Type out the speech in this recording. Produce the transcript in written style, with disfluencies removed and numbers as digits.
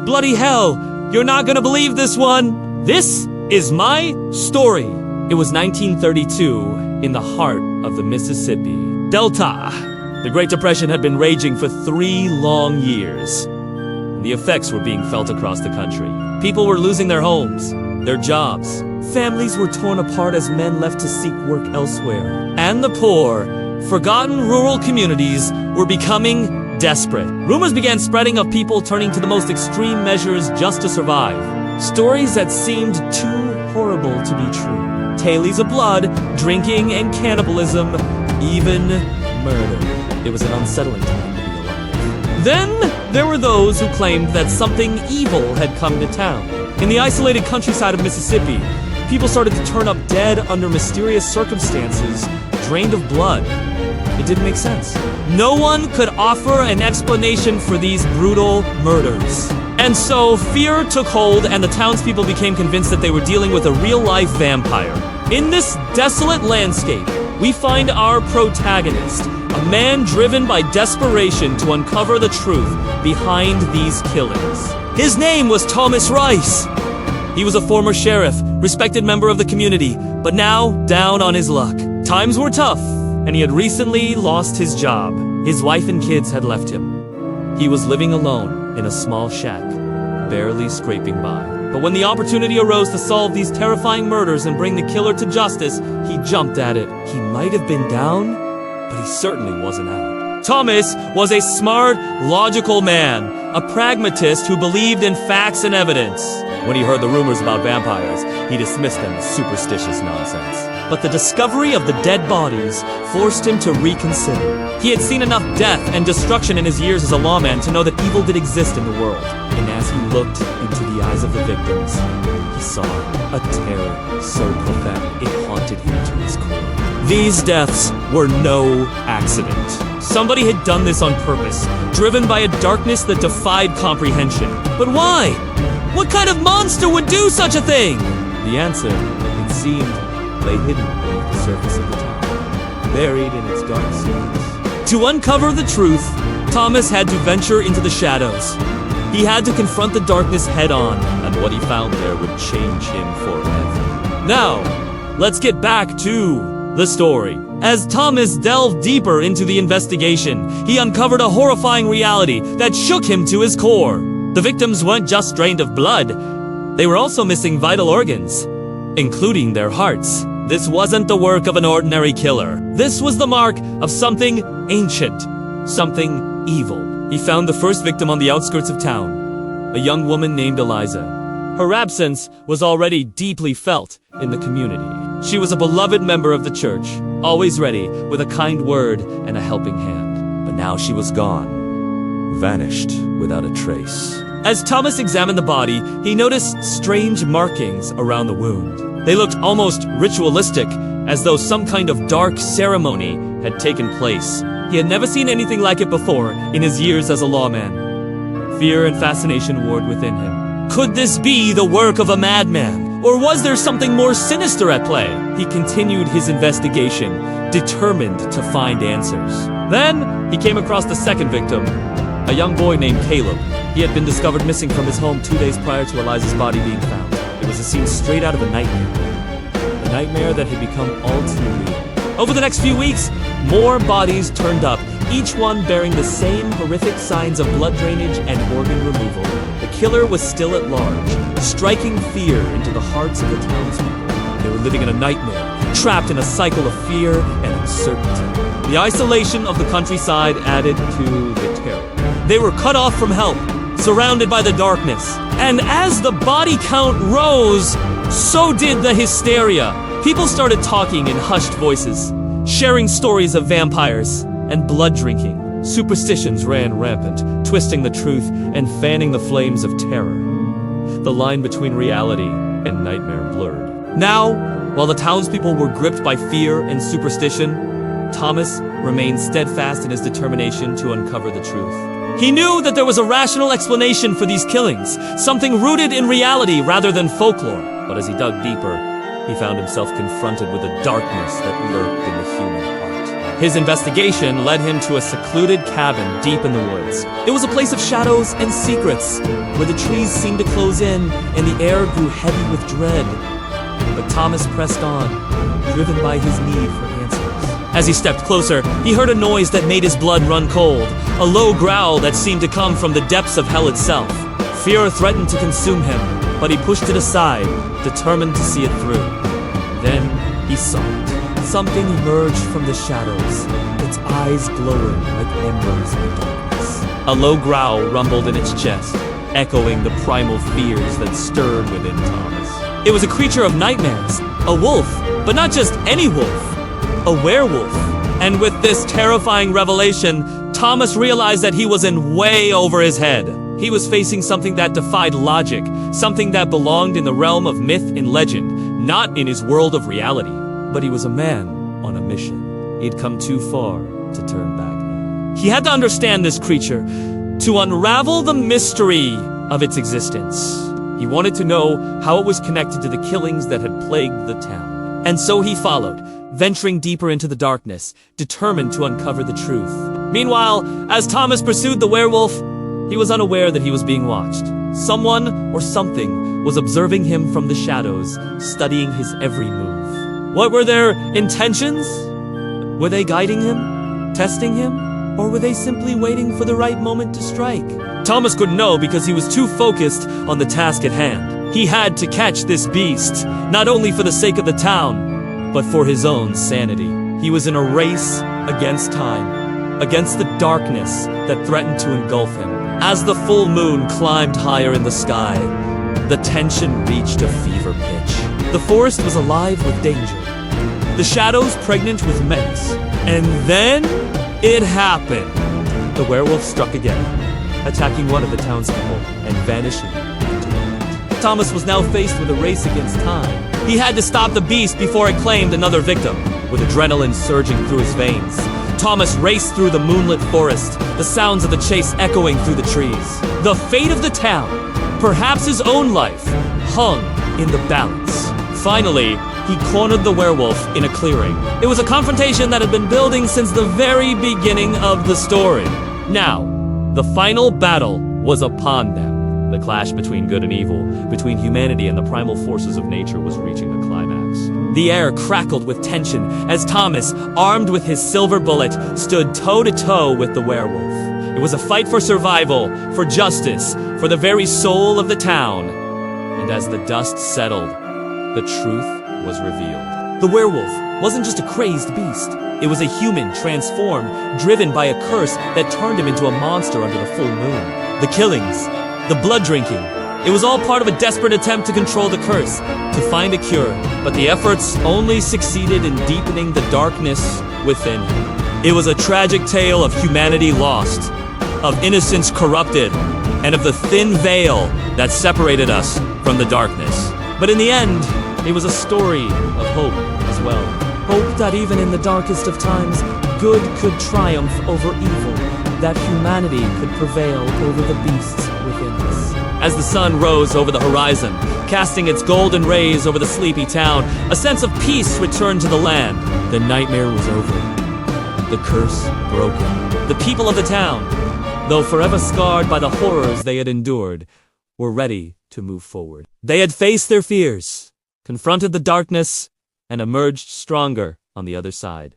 Bloody hell, you're not gonna believe this one. This is my story. It was 1932 in the heart of the Mississippi Delta. The Great Depression had been raging for 3 long years. The effects were being felt across the country. People were losing their homes, their jobs. Families were torn apart as men left to seek work elsewhere. And the poor, forgotten rural communities were becoming desperate. Rumors began spreading of people turning to the most extreme measures just to survive. Stories that seemed too horrible to be true. Tales of blood, drinking, and cannibalism, even murder. It was an unsettling time to be alive. Then there were those who claimed that something evil had come to town. In the isolated countryside of Mississippi, people started to turn up dead under mysterious circumstances, drained of blood. It didn't make sense. No one could offer an explanation for these brutal murders. And so fear took hold, and the townspeople became convinced that they were dealing with a real-life vampire. In this desolate landscape, we find our protagonist, a man driven by desperation to uncover the truth behind these killings. His name was Thomas Rice. He was a former sheriff, respected member of the community, but now down on his luck. Times were tough, and he had recently lost his job. His wife and kids had left him. He was living alone in a small shack, barely scraping by. But when the opportunity arose to solve these terrifying murders and bring the killer to justice, he jumped at it. He might have been down, but he certainly wasn't out. Thomas was a smart, logical man, a pragmatist who believed in facts and evidence. When he heard the rumors about vampires, he dismissed them as superstitious nonsense. But the discovery of the dead bodies forced him to reconsider. He had seen enough death and destruction in his years as a lawman to know that evil did exist in the world. And as he looked into the eyes of the victims, he saw a terror so profound it haunted him to his core. These deaths were no accident. Somebody had done this on purpose, driven by a darkness that defied comprehension. But why? What kind of monster would do such a thing? The answer, it seemed, lay hidden beneath the surface of the town, buried in its dark secrets. To uncover the truth, Thomas had to venture into the shadows. He had to confront the darkness head-on, and what he found there would change him forever. Now, let's get back to the story. As Thomas delved deeper into the investigation, he uncovered a horrifying reality that shook him to his core. The victims weren't just drained of blood, they were also missing vital organs, including their hearts. This wasn't the work of an ordinary killer. This was the mark of something ancient, something evil. He found the first victim on the outskirts of town, a young woman named Eliza. Her absence was already deeply felt in the community. She was a beloved member of the church, always ready with a kind word and a helping hand. But now she was gone, vanished without a trace. As Thomas examined the body, he noticed strange markings around the wound. They looked almost ritualistic, as though some kind of dark ceremony had taken place. He had never seen anything like it before in his years as a lawman. Fear and fascination warred within him. Could this be the work of a madman? Or was there something more sinister at play? He continued his investigation, determined to find answers. Then, he came across the second victim, a young boy named Caleb. He had been discovered missing from his home 2 days prior to Eliza's body being found. It was a scene straight out of a nightmare. A nightmare that had become all too real. Over the next few weeks, more bodies turned up, each one bearing the same horrific signs of blood drainage and organ removal. The killer was still at large, striking fear into the hearts of the townspeople. They were living in a nightmare, trapped in a cycle of fear and uncertainty. The isolation of the countryside added to the terror. They were cut off from help, surrounded by the darkness. And as the body count rose, so did the hysteria. People started talking in hushed voices, sharing stories of vampires and blood drinking. Superstitions ran rampant, twisting the truth and fanning the flames of terror. The line between reality and nightmare blurred. Now, while the townspeople were gripped by fear and superstition, Thomas remained steadfast in his determination to uncover the truth. He knew that there was a rational explanation for these killings, something rooted in reality rather than folklore. But as he dug deeper, he found himself confronted with a darkness that lurked in the human heart. His investigation led him to a secluded cabin deep in the woods. It was a place of shadows and secrets, where the trees seemed to close in and the air grew heavy with dread. But Thomas pressed on, driven by his need for answers. As he stepped closer, he heard a noise that made his blood run cold, a low growl that seemed to come from the depths of hell itself. Fear threatened to consume him, but he pushed it aside, determined to see it through. Then he saw it. Something emerged from the shadows, its eyes glowing like embers in the darkness. A low growl rumbled in its chest, echoing the primal fears that stirred within Thomas. It was a creature of nightmares, a wolf, but not just any wolf, a werewolf. And with this terrifying revelation, Thomas realized that he was in way over his head. He was facing something that defied logic, something that belonged in the realm of myth and legend, not in his world of reality. But he was a man on a mission. He'd come too far to turn back now. He had to understand this creature, to unravel the mystery of its existence. He wanted to know how it was connected to the killings that had plagued the town. And so he followed, venturing deeper into the darkness, determined to uncover the truth. Meanwhile, as Thomas pursued the werewolf, he was unaware that he was being watched. Someone or something was observing him from the shadows, studying his every move. What were their intentions? Were they guiding him? Testing him? Or were they simply waiting for the right moment to strike? Thomas couldn't know because he was too focused on the task at hand. He had to catch this beast, not only for the sake of the town, but for his own sanity. He was in a race against time, against the darkness that threatened to engulf him. As the full moon climbed higher in the sky, the tension reached a fever pitch. The forest was alive with danger, the shadows pregnant with menace. And then it happened. The werewolf struck again, attacking one of the townspeople and vanishing into the night. Thomas was now faced with a race against time. He had to stop the beast before it claimed another victim. With adrenaline surging through his veins, Thomas raced through the moonlit forest, the sounds of the chase echoing through the trees. The fate of the town, perhaps his own life, hung in the balance. Finally, he cornered the werewolf in a clearing. It was a confrontation that had been building since the very beginning of the story. Now, the final battle was upon them. The clash between good and evil, between humanity and the primal forces of nature, was reaching a climax. The air crackled with tension as Thomas, armed with his silver bullet, stood toe-to-toe with the werewolf. It was a fight for survival, for justice, for the very soul of the town. And as the dust settled, the truth was revealed. The werewolf wasn't just a crazed beast. It was a human transformed, driven by a curse that turned him into a monster under the full moon. The killings, the blood drinking, it was all part of a desperate attempt to control the curse, to find a cure. But the efforts only succeeded in deepening the darkness within him. It was a tragic tale of humanity lost, of innocence corrupted, and of the thin veil that separated us from the darkness. But in the end, it was a story of hope as well. Hope that even in the darkest of times, good could triumph over evil, that humanity could prevail over the beasts within us. As the sun rose over the horizon, casting its golden rays over the sleepy town, a sense of peace returned to the land. The nightmare was over, the curse broken. The people of the town, though forever scarred by the horrors they had endured, were ready to move forward. They had faced their fears, confronted the darkness, and emerged stronger on the other side.